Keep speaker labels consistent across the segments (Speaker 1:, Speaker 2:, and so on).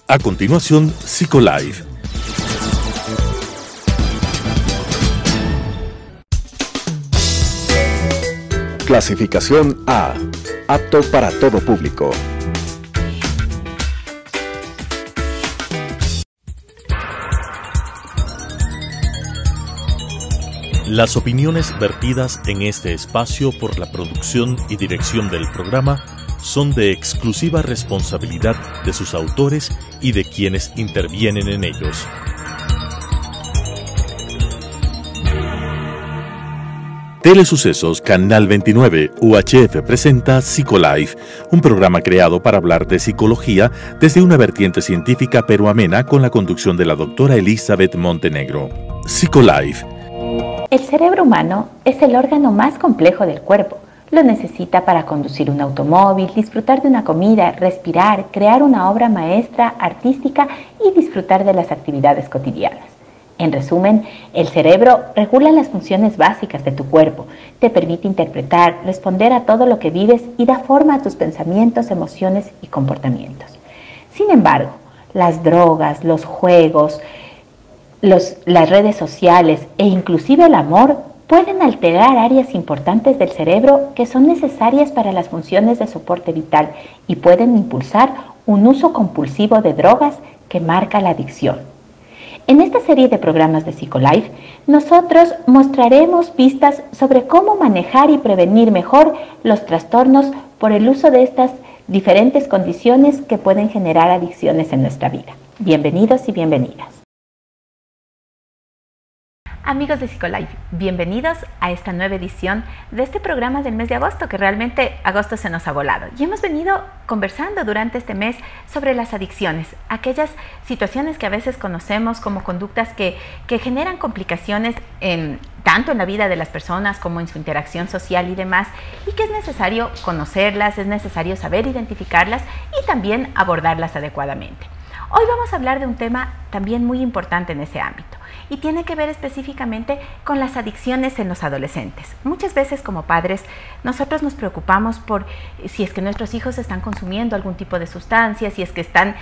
Speaker 1: A continuación, Psicolife.
Speaker 2: Clasificación A. Apto para todo público.
Speaker 1: Las opiniones vertidas en este espacio por la producción y dirección del programa son de exclusiva responsabilidad de sus autores y de quienes intervienen en ellos. Telesucesos Canal 29 UHF presenta Psicolife, un programa creado para hablar de psicología desde una vertiente científica pero amena con la conducción de la doctora Elizabeth Montenegro. Psicolife.
Speaker 3: El cerebro humano es el órgano más complejo del cuerpo. Lo necesita para conducir un automóvil, disfrutar de una comida, respirar, crear una obra maestra, artística y disfrutar de las actividades cotidianas. En resumen, el cerebro regula las funciones básicas de tu cuerpo, te permite interpretar, responder a todo lo que vives y da forma a tus pensamientos, emociones y comportamientos. Sin embargo, las drogas, los juegos, las redes sociales e inclusive el amor pueden alterar áreas importantes del cerebro que son necesarias para las funciones de soporte vital y pueden impulsar un uso compulsivo de drogas que marca la adicción. En esta serie de programas de Psicolife, nosotros mostraremos pistas sobre cómo manejar y prevenir mejor los trastornos por el uso de estas diferentes condiciones que pueden generar adicciones en nuestra vida. Bienvenidos y bienvenidas. Amigos de Psicolife, bienvenidos a esta nueva edición de este programa del mes de agosto, que realmente agosto se nos ha volado. Y hemos venido conversando durante este mes sobre las adicciones, aquellas situaciones que a veces conocemos como conductas que generan complicaciones tanto en la vida de las personas como en su interacción social y demás, y que es necesario conocerlas, es necesario saber identificarlas y también abordarlas adecuadamente. Hoy vamos a hablar de un tema también muy importante en ese ámbito y tiene que ver específicamente con las adicciones en los adolescentes. Muchas veces como padres nosotros nos preocupamos por si es que nuestros hijos están consumiendo algún tipo de sustancia, si es que están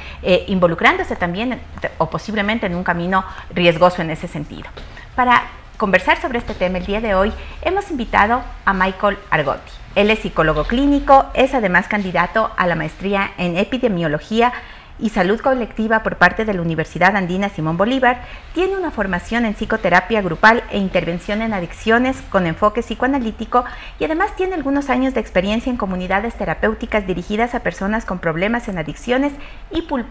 Speaker 3: involucrándose también o posiblemente en un camino riesgoso en ese sentido. Para conversar sobre este tema el día de hoy hemos invitado a Michael Argotti. Él es psicólogo clínico, es además candidato a la maestría en epidemiología y salud colectiva por parte de la Universidad Andina Simón Bolívar. Tiene una formación en psicoterapia grupal e intervención en adicciones con enfoque psicoanalítico y además tiene algunos años de experiencia en comunidades terapéuticas dirigidas a personas con problemas en adicciones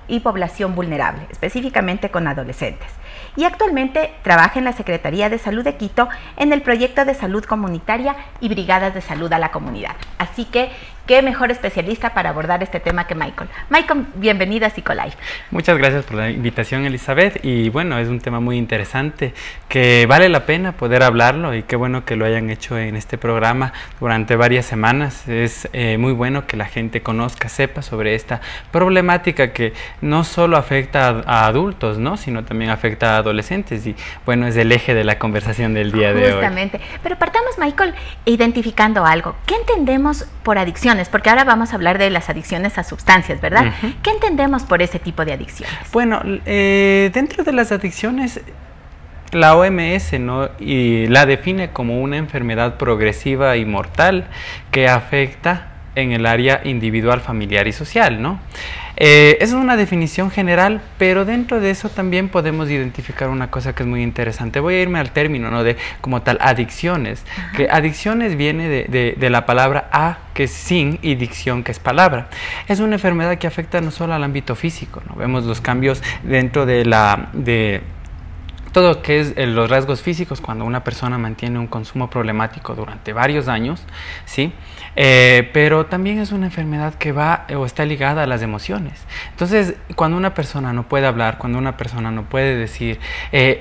Speaker 3: y población vulnerable, específicamente con adolescentes. Y actualmente trabaja en la Secretaría de Salud de Quito en el proyecto de salud comunitaria y brigadas de salud a la comunidad. Así que, qué mejor especialista para abordar este tema que Michael. Michael, bienvenido a Psicolife.
Speaker 4: Muchas gracias por la invitación, Elizabeth. Y bueno, es un tema muy interesante que vale la pena poder hablarlo y qué bueno que lo hayan hecho en este programa durante varias semanas. Es muy bueno que la gente conozca, sepa sobre esta problemática que no solo afecta a adultos, ¿no?, sino también afecta a adolescentes y bueno, es el eje de la conversación del día de hoy.
Speaker 3: Justamente. Pero partamos, Michael, identificando algo. ¿Qué entendemos por adicción? Porque ahora vamos a hablar de las adicciones a sustancias, ¿verdad? ¿Qué entendemos por ese tipo de adicciones?
Speaker 4: Bueno, dentro de las adicciones, la OMS, ¿no?, y la define como una enfermedad progresiva y mortal que afecta en el área individual, familiar y social, ¿no? Es una definición general, pero dentro de eso también podemos identificar una cosa que es muy interesante. Voy a irme al término, ¿no?, de como tal adicciones. Que adicciones viene de la palabra a, que es sin, y dicción, que es palabra. Es una enfermedad que afecta no solo al ámbito físico, ¿no? Vemos los cambios dentro de todo lo que es los rasgos físicos cuando una persona mantiene un consumo problemático durante varios años, ¿sí? Pero también es una enfermedad que va o está ligada a las emociones. Entonces, cuando una persona no puede hablar, cuando una persona no puede decir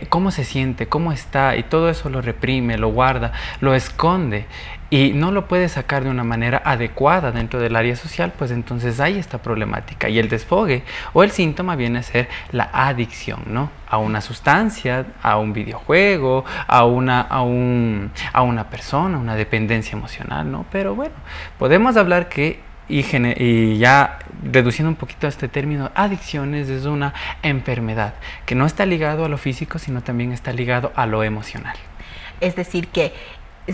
Speaker 4: cómo se siente, cómo está, y todo eso lo reprime, lo guarda, lo esconde, y no lo puede sacar de una manera adecuada dentro del área social, pues entonces hay esta problemática. Y el desfogue o el síntoma viene a ser la adicción, ¿no?, a una sustancia, a un videojuego, a una persona, una dependencia emocional, ¿no? Pero bueno, podemos hablar que y ya reduciendo un poquito este término, adicciones es una enfermedad que no está ligado a lo físico, sino también está ligado a lo emocional.
Speaker 3: Es decir, que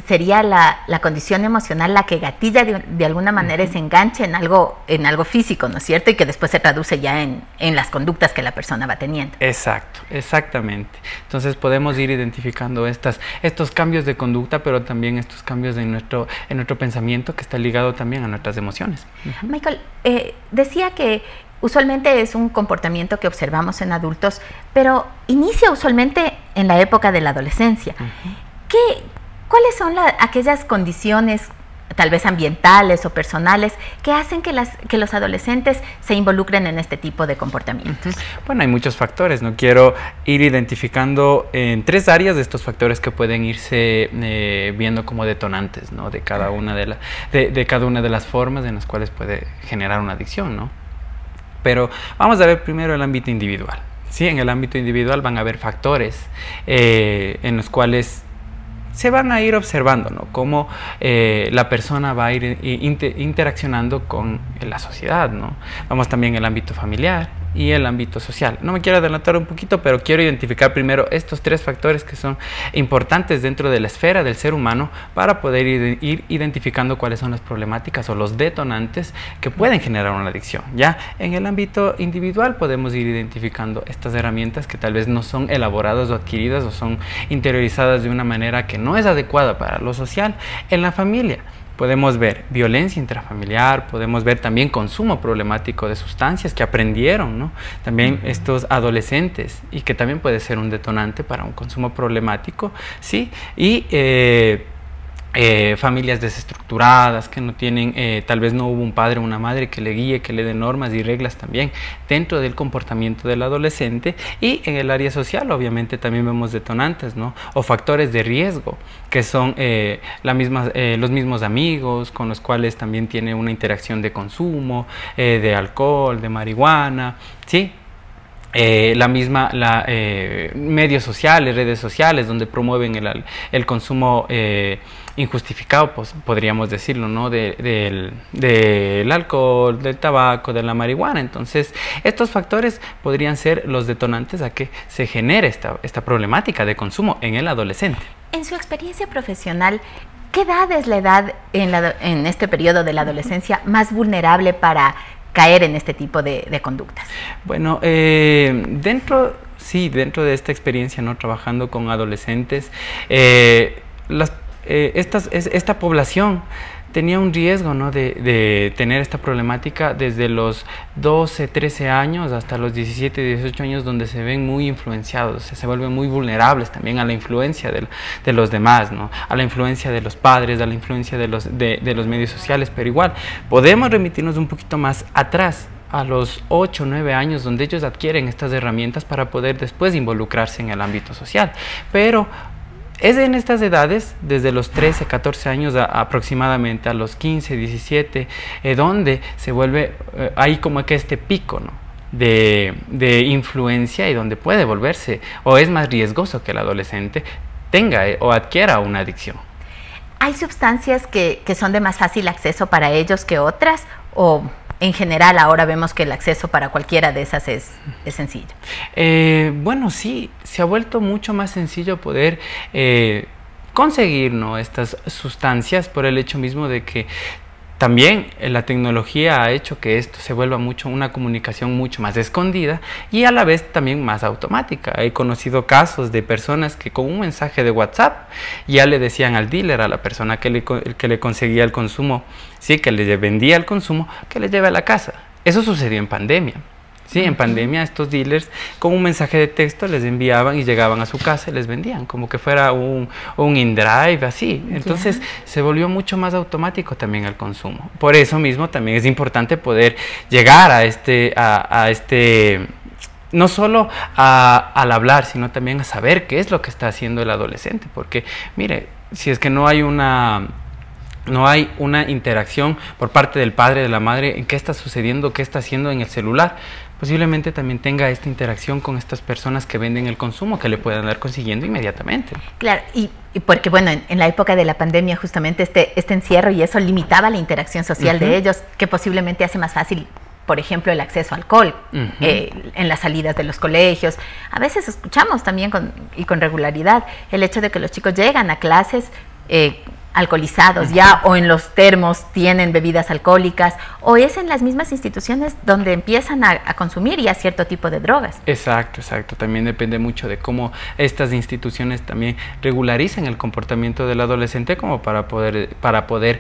Speaker 3: sería la condición emocional la que gatilla de alguna manera ese enganche en algo físico, ¿no es cierto? Y que después se traduce ya en las conductas que la persona va teniendo.
Speaker 4: Exacto, exactamente. Entonces podemos ir identificando estos cambios de conducta, pero también estos cambios en nuestro pensamiento, que está ligado también a nuestras emociones.
Speaker 3: Michael, decía que usualmente es un comportamiento que observamos en adultos, pero inicia usualmente en la época de la adolescencia. ¿Cuáles son aquellas condiciones, tal vez ambientales o personales, que hacen que los adolescentes se involucren en este tipo de comportamientos?
Speaker 4: Bueno, hay muchos factores. No quiero ir identificando en 3 áreas de estos factores que pueden irse viendo como detonantes, ¿no? de cada una de las formas en las cuales puede generar una adicción, ¿no? Pero vamos a ver primero el ámbito individual. Sí, en el ámbito individual van a haber factores en los cuales se van a ir observando, ¿no? Cómo la persona va a ir interaccionando con la sociedad, ¿no? Vamos también el ámbito familiar y el ámbito social. No me quiero adelantar un poquito, pero quiero identificar primero estos 3 factores que son importantes dentro de la esfera del ser humano para poder ir identificando cuáles son las problemáticas o los detonantes que pueden generar una adicción. Ya en el ámbito individual podemos ir identificando estas herramientas que tal vez no son elaboradas o adquiridas o son interiorizadas de una manera que no es adecuada para lo social. En la familia podemos ver violencia intrafamiliar, podemos ver también consumo problemático de sustancias que aprendieron, ¿no? También estos adolescentes, y que también puede ser un detonante para un consumo problemático, ¿sí? Y familias desestructuradas que no tienen, tal vez no hubo un padre o una madre que le guíe, que le dé normas y reglas también dentro del comportamiento del adolescente. Y en el área social obviamente también vemos detonantes, ¿no? O factores de riesgo, que son los mismos amigos con los cuales también tiene una interacción de consumo, de alcohol, de marihuana, ¿sí? Medios sociales, redes sociales, donde promueven el consumo injustificado, pues podríamos decirlo, ¿no? Del alcohol, del tabaco, de la marihuana. Entonces, estos factores podrían ser los detonantes a que se genere esta problemática de consumo en el adolescente.
Speaker 3: En su experiencia profesional, ¿qué edad es la edad en este periodo de la adolescencia más vulnerable para caer en este tipo de conductas?
Speaker 4: Bueno, dentro de esta experiencia, ¿no? Trabajando con adolescentes, esta población tenía un riesgo, ¿no? de tener esta problemática desde los 12, 13 años hasta los 17, 18 años, donde se ven muy influenciados, se vuelven muy vulnerables también a la influencia de los demás, ¿no? A la influencia de los padres, a la influencia de los medios sociales. Pero igual podemos remitirnos un poquito más atrás, a los 8 o 9 años, donde ellos adquieren estas herramientas para poder después involucrarse en el ámbito social. Pero es en estas edades, desde los 13, 14 años aproximadamente a los 15, 17, donde se vuelve, hay como que este pico, ¿no? de influencia, y donde puede volverse, o es más riesgoso que el adolescente tenga o adquiera una adicción.
Speaker 3: ¿Hay sustancias que son de más fácil acceso para ellos que otras, o en general ahora vemos que el acceso para cualquiera de esas es sencillo?
Speaker 4: Bueno, sí, se ha vuelto mucho más sencillo poder conseguir, ¿no? estas sustancias, por el hecho mismo de que también la tecnología ha hecho que esto se vuelva una comunicación mucho más escondida y a la vez también más automática. He conocido casos de personas que con un mensaje de WhatsApp ya le decían al dealer, a la persona que le conseguía el consumo, ¿sí? que le vendía el consumo, que le lleve a la casa. Eso sucedió en pandemia. Sí, en pandemia estos dealers con un mensaje de texto les enviaban y llegaban a su casa y les vendían, como que fuera un InDrive, así. Entonces se volvió mucho más automático también el consumo. Por eso mismo también es importante poder llegar a este no solo al hablar, sino también a saber qué es lo que está haciendo el adolescente. Porque, mire, si es que no hay una interacción por parte del padre, de la madre, en qué está sucediendo, qué está haciendo en el celular, posiblemente también tenga esta interacción con estas personas que venden el consumo, que le puedan dar consiguiendo inmediatamente.
Speaker 3: Claro, y porque bueno, en la época de la pandemia justamente este encierro y eso limitaba la interacción social de ellos, que posiblemente hace más fácil, por ejemplo, el acceso al alcohol en las salidas de los colegios. A veces escuchamos también con regularidad el hecho de que los chicos llegan a clases alcoholizados ya, o en los termos tienen bebidas alcohólicas, o es en las mismas instituciones donde empiezan a consumir ya cierto tipo de drogas.
Speaker 4: Exacto, exacto. También depende mucho de cómo estas instituciones también regularicen el comportamiento del adolescente como para poder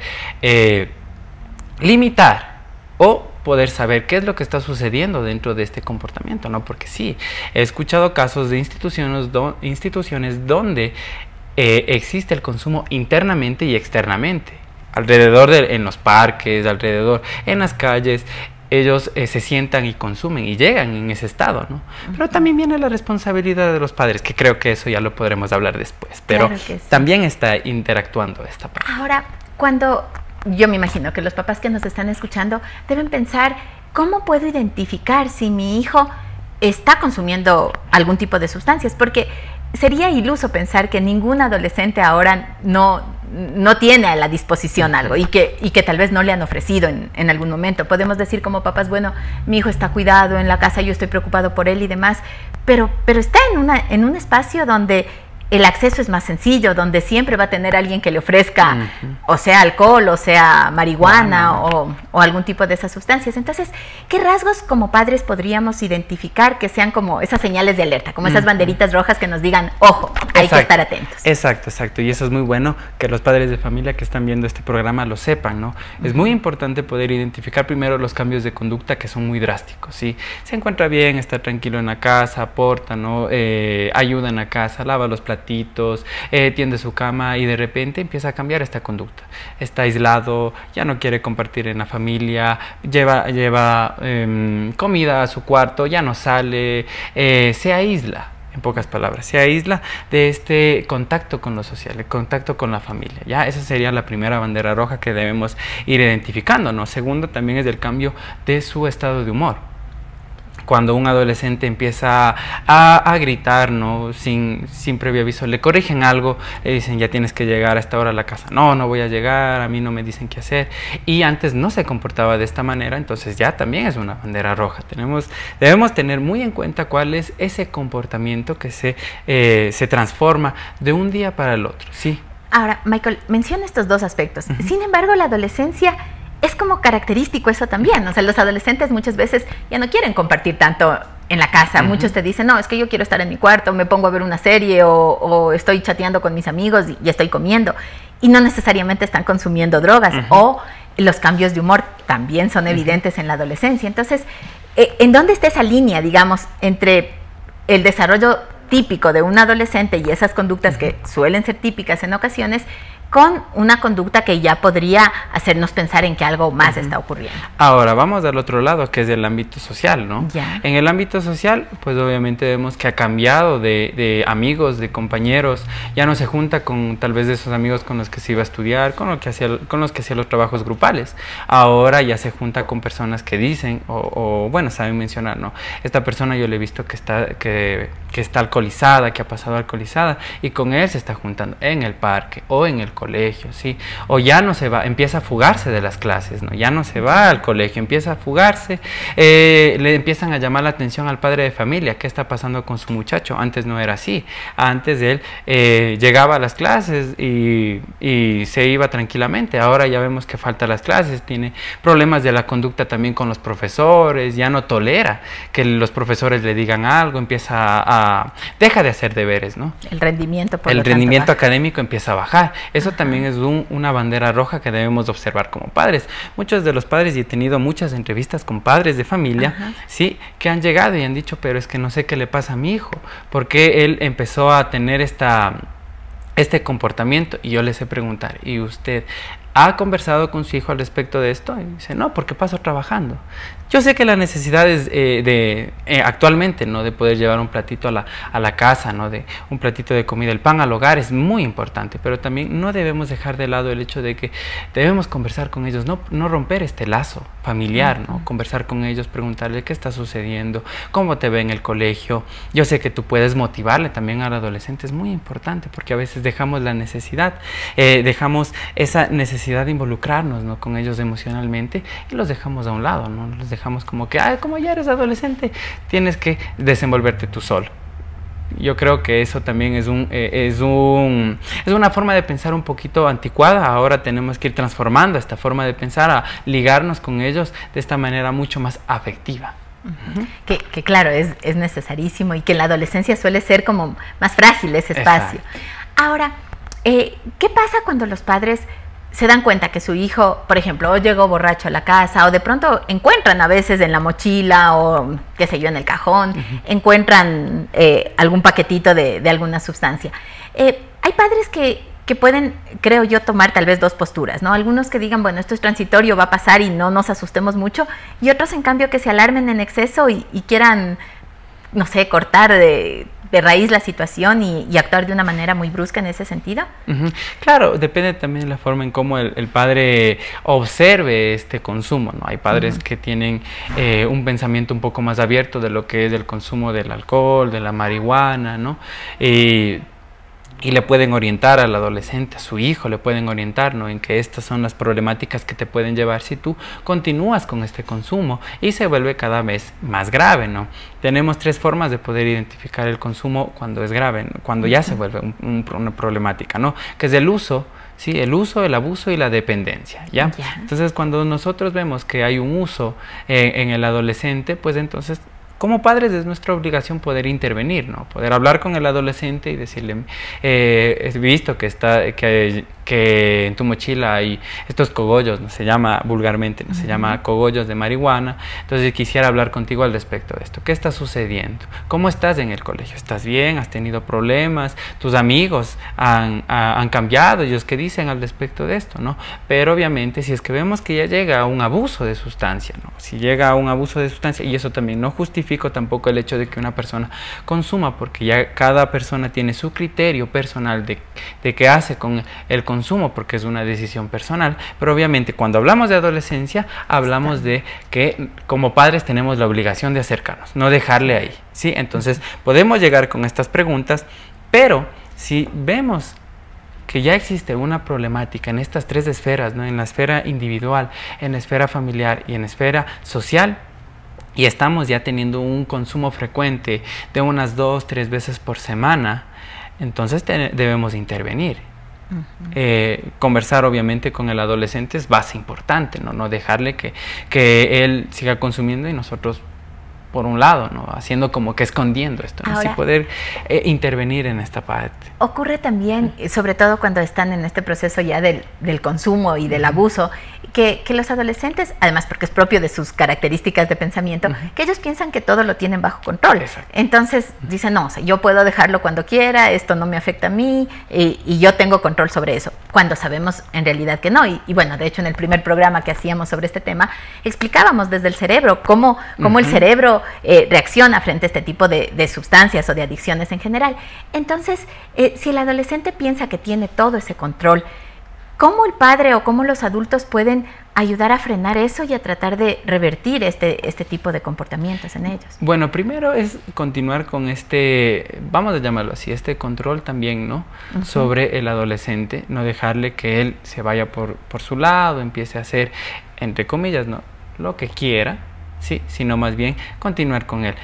Speaker 4: limitar o poder saber qué es lo que está sucediendo dentro de este comportamiento, ¿no? Porque sí, he escuchado casos de instituciones donde existe el consumo internamente y externamente, alrededor en los parques, alrededor en las calles. Ellos se sientan y consumen y llegan en ese estado, ¿no? Pero también viene la responsabilidad de los padres, que creo que eso ya lo podremos hablar después, pero claro que sí, también está interactuando esta parte.
Speaker 3: Ahora, cuando yo me imagino que los papás que nos están escuchando deben pensar, ¿cómo puedo identificar si mi hijo está consumiendo algún tipo de sustancias? Porque sería iluso pensar que ningún adolescente ahora no tiene a la disposición algo y que tal vez no le han ofrecido en algún momento. Podemos decir como papás, bueno, mi hijo está cuidado en la casa, yo estoy preocupado por él y demás, pero está en un espacio donde el acceso es más sencillo, donde siempre va a tener alguien que le ofrezca, o sea alcohol, o sea marihuana, o algún tipo de esas sustancias. Entonces, ¿qué rasgos como padres podríamos identificar que sean como esas señales de alerta, como esas banderitas rojas que nos digan, ojo, hay que estar atentos?
Speaker 4: Exacto, exacto. Y eso es muy bueno que los padres de familia que están viendo este programa lo sepan, ¿no? Es muy importante poder identificar primero los cambios de conducta que son muy drásticos, ¿sí? Se encuentra bien, está tranquilo en la casa, aporta, ¿no? Ayuda en la casa, lava los platitos, tiende su cama y de repente empieza a cambiar esta conducta. Está aislado, ya no quiere compartir en la familia, lleva comida a su cuarto, ya no sale, se aísla. En pocas palabras, se aísla de este contacto con lo social, el contacto con la familia. Ya esa sería la primera bandera roja que debemos ir identificando, ¿no? Segundo, también es el cambio de su estado de humor. Cuando un adolescente empieza a gritar, ¿no? sin previo aviso, le corrigen algo, le dicen ya tienes que llegar a esta hora a la casa. No voy a llegar, a mí no me dicen qué hacer. Y antes no se comportaba de esta manera, entonces ya también es una bandera roja. Debemos tener muy en cuenta cuál es ese comportamiento que se transforma de un día para el otro, ¿sí?
Speaker 3: Ahora, Michael, menciona estos dos aspectos. Sin embargo, la adolescencia es como característico eso también. O sea, los adolescentes muchas veces ya no quieren compartir tanto en la casa. Muchos te dicen, no, es que yo quiero estar en mi cuarto, me pongo a ver una serie o estoy chateando con mis amigos y estoy comiendo. Y no necesariamente están consumiendo drogas. O los cambios de humor también son evidentes en la adolescencia. Entonces, ¿en dónde está esa línea, digamos, entre el desarrollo típico de un adolescente y esas conductas que suelen ser típicas en ocasiones, con una conducta que ya podría hacernos pensar en que algo más está ocurriendo?
Speaker 4: Ahora, vamos al otro lado, que es el ámbito social, ¿no?
Speaker 3: Ya.
Speaker 4: En el ámbito social, pues obviamente vemos que ha cambiado de amigos, de compañeros, ya no se junta con tal vez de esos amigos con los que se iba a estudiar, con los que hacía los trabajos grupales. Ahora ya se junta con personas que dicen, bueno, saben mencionar, ¿no? Esta persona yo le he visto que está alcoholizada, que ha pasado alcoholizada, y con él se está juntando en el parque o en el colegio, ¿sí? O ya no se va, empieza a fugarse de las clases, ¿no? Ya no se va al colegio, empieza a fugarse, le empiezan a llamar la atención al padre de familia, ¿qué está pasando con su muchacho? Antes no era así, antes él llegaba a las clases y se iba tranquilamente, ahora ya vemos que falta las clases, tiene problemas de la conducta también con los profesores, ya no tolera que los profesores le digan algo, deja de hacer deberes, ¿no?
Speaker 3: El rendimiento,
Speaker 4: el rendimiento académico empieza a bajar. Eso también es una bandera roja que debemos observar como padres. Muchos de los padres, y he tenido muchas entrevistas con padres de familia, sí, que han llegado y han dicho, pero es que no sé qué le pasa a mi hijo, porque él empezó a tener este comportamiento. Y yo les he preguntado, ¿y usted ¿Ha conversado con su hijo al respecto de esto? Y dice, no, porque paso trabajando. Yo sé que la necesidad es actualmente, ¿no?, de poder llevar un platito a la casa, ¿no?, de un platito de comida, el pan al hogar es muy importante, pero también no debemos dejar de lado el hecho de que debemos conversar con ellos, no romper este lazo familiar, ¿no? Conversar con ellos, preguntarle qué está sucediendo, cómo te ve en el colegio. Yo sé que tú puedes motivarle también al adolescente, es muy importante, porque a veces dejamos la necesidad, dejamos esa necesidad de involucrarnos, ¿no?, con ellos emocionalmente, y los dejamos a un lado, ¿no? Los dejamos como que, como ya eres adolescente, tienes que desenvolverte tú solo. Yo creo que eso también es una forma de pensar un poquito anticuada. Ahora tenemos que ir transformando esta forma de pensar a ligarnos con ellos de esta manera mucho más afectiva.
Speaker 3: Que claro, es necesarísimo, y que en la adolescencia suele ser como más frágil ese espacio. Exacto. Ahora, ¿qué pasa cuando los padres se dan cuenta que su hijo, por ejemplo, o llegó borracho a la casa, o de pronto encuentran a veces en la mochila, o qué sé yo, en el cajón, encuentran algún paquetito de alguna sustancia? Hay padres que pueden, creo yo, tomar tal vez dos posturas, ¿no? Algunos que digan, bueno, esto es transitorio, va a pasar y no nos asustemos mucho, y otros, en cambio, que se alarmen en exceso y quieran, no sé, cortar de raíz la situación y actuar de una manera muy brusca en ese sentido.
Speaker 4: Claro, depende también de la forma en cómo el padre observe este consumo, ¿no? Hay padres que tienen un pensamiento un poco más abierto de lo que es el consumo del alcohol, de la marihuana, ¿no? Y le pueden orientar al adolescente, a su hijo, le pueden orientar, ¿no?, en que estas son las problemáticas que te pueden llevar si tú continúas con este consumo, y se vuelve cada vez más grave, ¿no? Tenemos tres formas de poder identificar el consumo cuando es grave, ¿no?, cuando ya se vuelve una problemática, ¿no?, que es el uso, ¿sí?, el uso, el abuso y la dependencia, ¿ya? Entonces, cuando nosotros vemos que hay un uso en el adolescente, pues entonces, como padres es nuestra obligación poder intervenir, ¿no? Poder hablar con el adolescente y decirle, he visto que en tu mochila hay estos cogollos, ¿no? Se llama vulgarmente, ¿no? Se llama cogollos de marihuana. Entonces quisiera hablar contigo al respecto de esto. ¿Qué está sucediendo? ¿Cómo estás en el colegio? ¿Estás bien? ¿Has tenido problemas? ¿Tus amigos han cambiado? ¿Ellos qué dicen al respecto de esto, no? Pero obviamente, si es que vemos que ya llega a un abuso de sustancia, ¿no? Si llega a un abuso de sustancia, y eso también no justifica tampoco el hecho de que una persona consuma, porque ya cada persona tiene su criterio personal de qué hace con el consumo, porque es una decisión personal. Pero obviamente, cuando hablamos de adolescencia, hablamos de que como padres tenemos la obligación de acercarnos, no dejarle ahí, ¿sí? Entonces podemos llegar con estas preguntas, pero si vemos que ya existe una problemática en estas tres esferas, ¿no?, en la esfera individual, en la esfera familiar y en la esfera social, y estamos ya teniendo un consumo frecuente de unas 2-3 veces por semana, entonces debemos intervenir. Conversar obviamente con el adolescente es base importante, no dejarle que él siga consumiendo y nosotros por un lado, ¿no?, haciendo como que escondiendo esto, ¿no? Ahora, sí poder intervenir en esta parte.
Speaker 3: Ocurre también, sobre todo cuando están en este proceso ya del consumo y del abuso, que los adolescentes, además porque es propio de sus características de pensamiento, que ellos piensan que todo lo tienen bajo control. Exacto. Entonces dicen, no, o sea, yo puedo dejarlo cuando quiera, esto no me afecta a mí, y yo tengo control sobre eso, cuando sabemos en realidad que no. Y bueno, de hecho en el primer programa que hacíamos sobre este tema, explicábamos desde el cerebro cómo el cerebro reacciona frente a este tipo de sustancias o de adicciones en general. Entonces, si el adolescente piensa que tiene todo ese control, ¿cómo el padre o cómo los adultos pueden ayudar a frenar eso y a tratar de revertir este tipo de comportamientos en ellos?
Speaker 4: Bueno, primero es continuar con vamos a llamarlo así, este control también, ¿no?, sobre el adolescente, no dejarle que él se vaya por su lado, empiece a hacer, entre comillas, ¿no?, lo que quiera, sí, sino más bien continuar con él,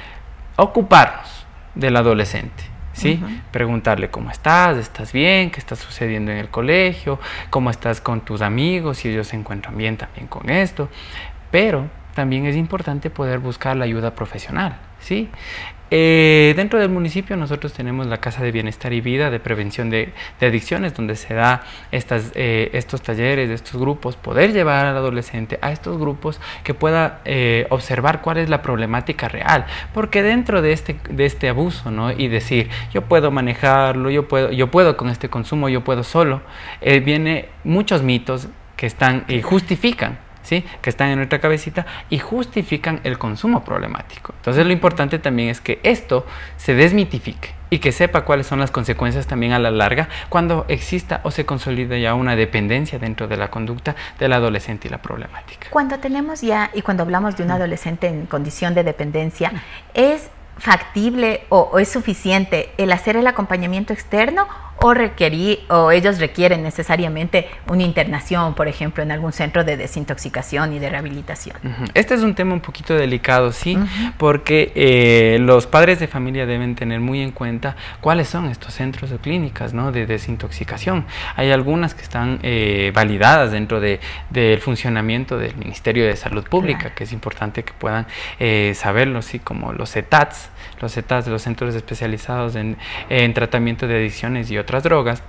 Speaker 4: ocuparnos del adolescente. ¿Sí? Preguntarle cómo estás bien, qué está sucediendo en el colegio, cómo estás con tus amigos, si ellos se encuentran bien también con esto. Pero también es importante poder buscar la ayuda profesional, ¿sí? Dentro del municipio nosotros tenemos la Casa de Bienestar y Vida de Prevención de Adicciones, donde se da estos talleres, estos grupos, poder llevar al adolescente a estos grupos que pueda observar cuál es la problemática real, porque dentro de este abuso, ¿no?, y decir, yo puedo manejarlo, yo puedo con este consumo, yo puedo solo, viene muchos mitos, que están y justifican, ¿sí? Que están en nuestra cabecita y justifican el consumo problemático. Entonces lo importante también es que esto se desmitifique y que sepa cuáles son las consecuencias también a la larga cuando exista o se consolide ya una dependencia dentro de la conducta del adolescente y la problemática.
Speaker 3: Cuando tenemos ya, y cuando hablamos de un adolescente en condición de dependencia, ¿es factible o es suficiente el hacer el acompañamiento externo o ellos requieren necesariamente una internación, por ejemplo, en algún centro de desintoxicación y de rehabilitación?
Speaker 4: Este es un tema un poquito delicado, sí, porque los padres de familia deben tener muy en cuenta cuáles son estos centros o clínicas, ¿no?, de desintoxicación. Hay algunas que están validadas dentro del funcionamiento del Ministerio de Salud Pública, claro, que es importante que puedan saberlo, sí, como los CETADS, los centros especializados en tratamiento de adicciones y otras drogas,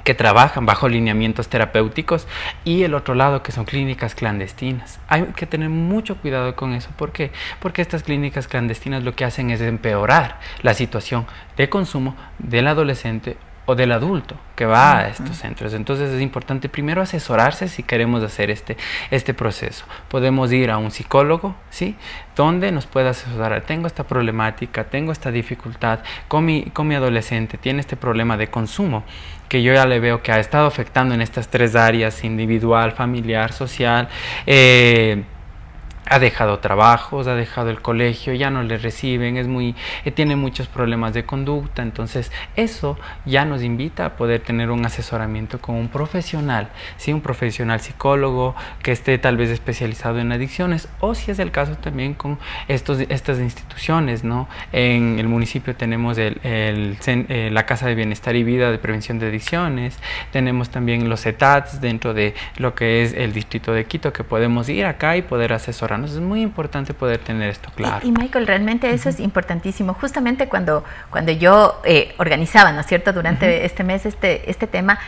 Speaker 4: que trabajan bajo lineamientos terapéuticos, y el otro lado que son clínicas clandestinas. Hay que tener mucho cuidado con eso. ¿Por qué? Porque estas clínicas clandestinas lo que hacen es empeorar la situación de consumo del adolescente o del adulto que va a estos centros. Entonces es importante primero asesorarse si queremos hacer este proceso. Podemos ir a un psicólogo, ¿sí?, donde nos pueda asesorar. Tengo esta problemática, tengo esta dificultad con mi adolescente, tiene este problema de consumo que yo ya le veo que ha estado afectando en estas tres áreas: individual, familiar, social. Ha dejado trabajos, ha dejado el colegio, ya no le reciben, tiene muchos problemas de conducta. Entonces eso ya nos invita a poder tener un asesoramiento con un profesional, ¿sí?, un profesional psicólogo que esté tal vez especializado en adicciones, o si es el caso también con estas instituciones, ¿no? En el municipio tenemos la Casa de Bienestar y Vida de Prevención de Adicciones, tenemos también los CETADS dentro de lo que es el distrito de Quito, que podemos ir acá y poder asesorarnos. Es muy importante poder tener esto claro.
Speaker 3: Y Michael, realmente eso es importantísimo. Justamente cuando yo organizaba, ¿no es cierto?, durante este mes este tema,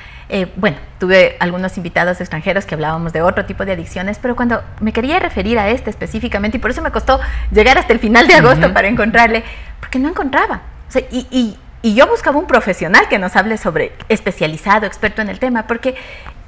Speaker 3: bueno, tuve algunos invitados extranjeros que hablábamos de otro tipo de adicciones, pero cuando me quería referir a específicamente, y por eso me costó llegar hasta el final de agosto para encontrarle, porque no encontraba. O sea, y yo buscaba un profesional que nos hable sobre, especializado, experto en el tema, porque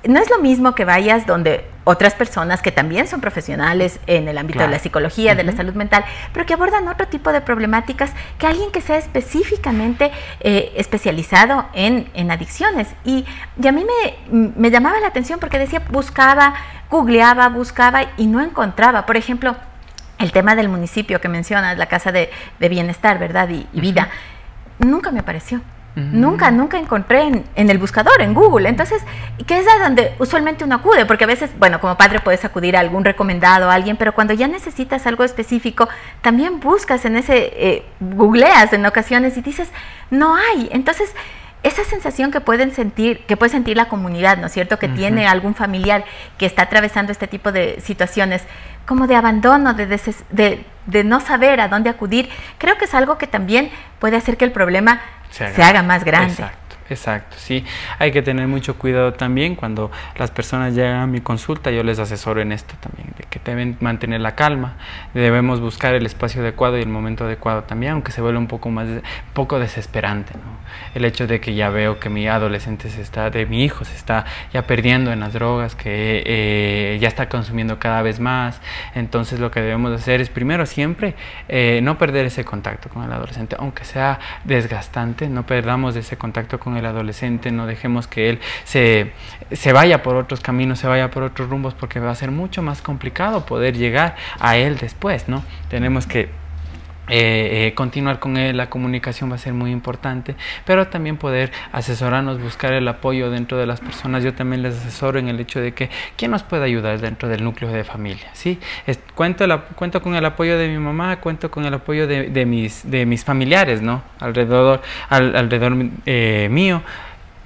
Speaker 3: no es lo mismo que vayas donde otras personas que también son profesionales en el ámbito, claro, de la psicología, de la salud mental, pero que abordan otro tipo de problemáticas, que alguien que sea específicamente especializado en adicciones. Y a mí me llamaba la atención porque decía, googleaba, buscaba y no encontraba. Por ejemplo, el tema del municipio que mencionas, la Casa de Bienestar, ¿verdad? Y Vida, nunca me apareció. Nunca encontré en el buscador, en Google. Entonces, que es a donde usualmente uno acude, porque a veces, bueno, como padre puedes acudir a algún recomendado, a alguien, pero cuando ya necesitas algo específico, también buscas en googleas en ocasiones y dices, no hay. Entonces, esa sensación que puede sentir la comunidad, ¿no es cierto?, que tiene algún familiar que está atravesando este tipo de situaciones, como de abandono, de no saber a dónde acudir, creo que es algo que también puede hacer que el problema se haga más grande.
Speaker 4: Exacto, sí. Hay que tener mucho cuidado también cuando las personas llegan a mi consulta. Yo les asesoro en esto también, de que deben mantener la calma, debemos buscar el espacio adecuado y el momento adecuado también, aunque se vuelve un poco desesperante, ¿no? El hecho de que ya veo que mi adolescente mi hijo se está ya perdiendo en las drogas, que ya está consumiendo cada vez más. Entonces lo que debemos hacer es primero siempre no perder ese contacto con el adolescente, aunque sea desgastante. No perdamos ese contacto con el adolescente, no dejemos que él se vaya por otros caminos, se vaya por otros rumbos, porque va a ser mucho más complicado poder llegar a él después, ¿no? Tenemos que continuar con él, la comunicación va a ser muy importante, pero también poder asesorarnos, buscar el apoyo dentro de las personas. Yo también les asesoro en el hecho de que ¿quién nos puede ayudar dentro del núcleo de familia? ¿Sí? Cuento con el apoyo de mi mamá, cuento con el apoyo de mis familiares, ¿no? alrededor mío.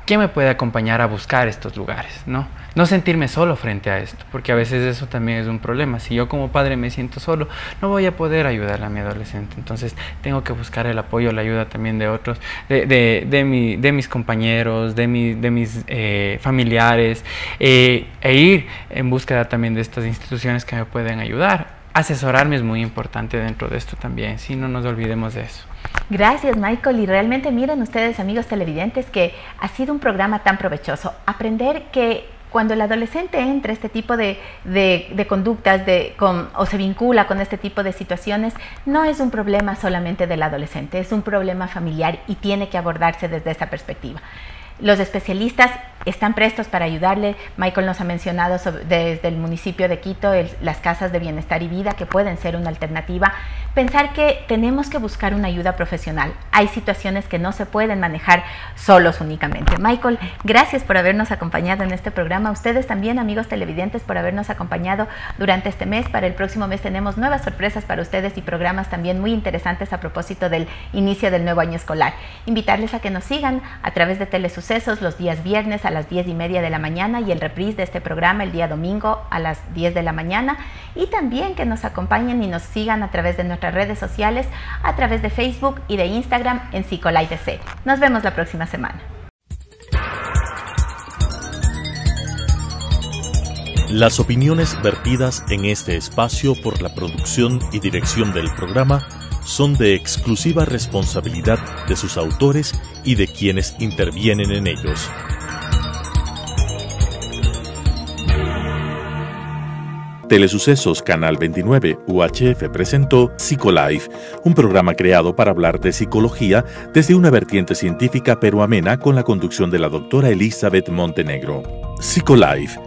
Speaker 4: ¿Quién me puede acompañar a buscar estos lugares? No sentirme solo frente a esto, porque a veces eso también es un problema. Si yo como padre me siento solo, no voy a poder ayudar a mi adolescente. Entonces tengo que buscar el apoyo, la ayuda también de otros, de mis compañeros, de mis familiares, e ir en búsqueda también de estas instituciones que me pueden ayudar. Asesorarme es muy importante dentro de esto también, si no nos olvidemos de eso.
Speaker 3: Gracias, Michael, y realmente miren ustedes, amigos televidentes, que ha sido un programa tan provechoso. Aprender que cuando el adolescente entra este tipo de conductas o se vincula con este tipo de situaciones, no es un problema solamente del adolescente, es un problema familiar y tiene que abordarse desde esa perspectiva. Los especialistas están prestos para ayudarle. Michael nos ha mencionado desde el municipio de Quito las casas de bienestar y vida, que pueden ser una alternativa. Pensar que tenemos que buscar una ayuda profesional. Hay situaciones que no se pueden manejar solos únicamente. Michael, gracias por habernos acompañado en este programa. Ustedes también, amigos televidentes, por habernos acompañado durante este mes. Para el próximo mes tenemos nuevas sorpresas para ustedes y programas también muy interesantes a propósito del inicio del nuevo año escolar. Invitarles a que nos sigan a través de Telesucesos los días viernes a las 10:30 de la mañana y el reprise de este programa el día domingo a las 10 de la mañana, y también que nos acompañen y nos sigan a través de nuestras redes sociales, a través de Facebook y de Instagram en Psicolive. Nos vemos la próxima semana.
Speaker 1: Las opiniones vertidas en este espacio por la producción y dirección del programa son de exclusiva responsabilidad de sus autores y de quienes intervienen en ellos. Telesucesos Canal 29 UHF presentó Psicolife, un programa creado para hablar de psicología desde una vertiente científica pero amena, con la conducción de la doctora Elizabeth Montenegro. Psicolife,